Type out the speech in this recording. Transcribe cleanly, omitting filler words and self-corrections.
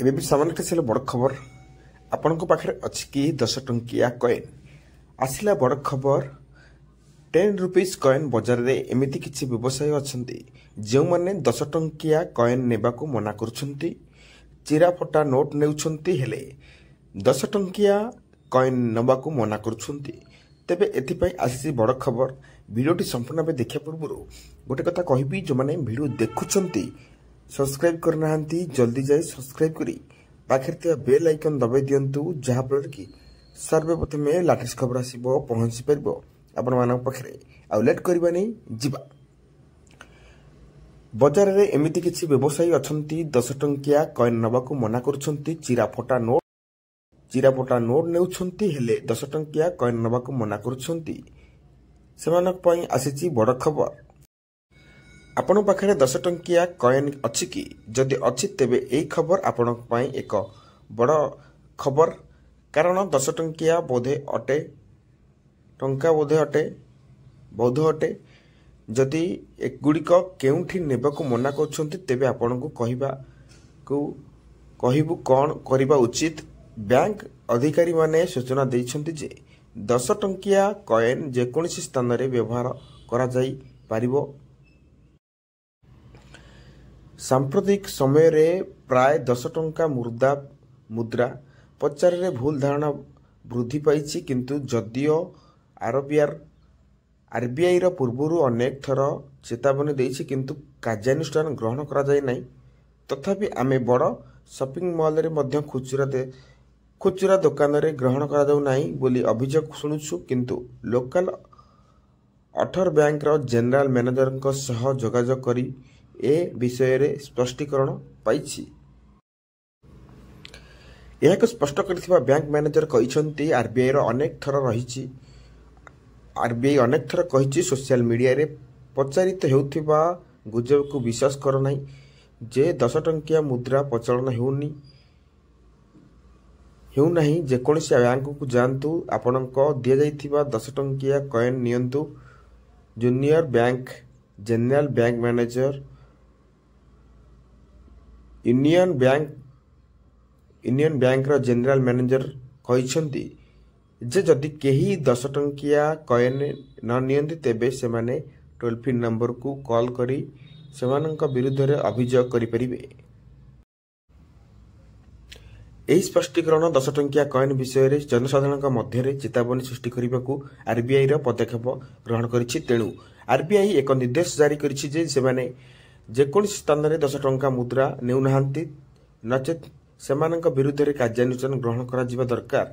ଏବେ ବି ସାମାନ୍ୟ ଥିଲେ ବଡ଼ ଖବର ଆପଣଙ୍କ ପାଖରେ ଅଛି କି 10 ଟଙ୍କିଆ କଏନ୍ ଆସିଲା ବଡ଼ ଖବର 10 रुपीज कॉइन बजार रे एमिति किछि व्यवसायी अछंती जेउमाने 10 टंकिया कॉइन नेबाकू मना करूछंती चिरा फटा नोट नेउछंती हेले 10 टंकिया कॉइन नबाकू मना करूछंती तेबे एथि पई आसी बड़ खबर वीडियोटी संपूर्ण भाव देखिया पूर्व गोटे कथा कहबी जो माने वीडियो देखुछंती सब्सक्राइब करनाहांती जल्दी जाई सब्सक्राइब करी पाखरे थिया बेल आइकन दबाई दियंतु जहा पर कि सर्वप्रथम लेटेस्ट खबर आसीबो पहुंची परबो आपण मानक पाखरे आ लेट करबा नै जिबा बाजार रे एमिति किछि व्यवसायी अछंती 10 टंकिया कॉइन नबाकू मना करूछंती चिरा फटा नोट नेउछंती हेले 10 टंकिया कॉइन नबाकू मना करूछंती सेमानक पई आसीची बड़ खबर आपण पाखरे 10 टंकिया कॉइन अछि कि जदि अछि तेबे एई खबर आपण पई एक बड़ खबर कारण 10 टंकिया बोधे अटे टंका बोधे अटे बौद्ध अटे जदि एक गुड़िक केउठी नेबाकू मना करछंती तेबे आपण को कहबू कौन करिबा उचित बैंक अधिकारी माने सूचना दैछंती जे 10 टंकिया कॉइन जे कोनसी स्थान रे व्यवहार करा जाई पारिबो सांप्रतिक समय रे प्राय 10 टंका मुद्रा प्रचार रे भूल धारणा वृद्धि पाइछि किंतु जदियो आरबीआई रो पूर्वरु अनेक थर चेतावनी देछि किंतु कार्यानुष्ठान ग्रहण करा जाय नै तथापि आमे बड़ शॉपिंग मॉल रे मध्य खुचुरा दुकान रे ग्रहण करा जाउ नै बोली अभियोग सुनुछु किंतु लोकल 18 बैंक रो जनरल मैनेजर को सह जोगाजोग करी ए विषय रे स्पष्टीकरण पाइछि यह को स्पष्ट करथिबा बैंक मैनेजर कहिसंती आरबीआई रो अनेक थर रहिछि आरबीआई अनेक थर कहिछि सोशल मीडिया रे प्रचारित हेउथिबा गुजब को विश्वास कर नै जे 10 टंकिया मुद्रा प्रचलन हेउ नहीं जे कोनसी बैंक को जानतु आपनको दिया जाइथिबा 10 टंकिया कॉइन नियंतु junior bank general bank manager Union Bank रो जनरल मैनेजर कहिसंती जे जदि केही 10 टंकिया कॉइन न नियंती तेबे से माने टोल फ्री नंबर को कॉल करी सेमानंक विरुद्ध रे अभियोग करि परिबे एही स्पष्टीकरण 10 टंकिया कॉइन विषय रे जनसाधारणक मध्य रे चेतावनी सृष्टि करिबाकू आरबीआई रो पदक्षेप ग्रहण करिछि तेणु आरबीआई एक निर्देश जारी करिछि जे सेमाने जे कोनसी स्थान रे 10 टंका मुद्रा नेउ नहांती नचेत सेमानंक विरुद्ध रे कार्यानुष्ठान ग्रहण करा जिबा दरकार।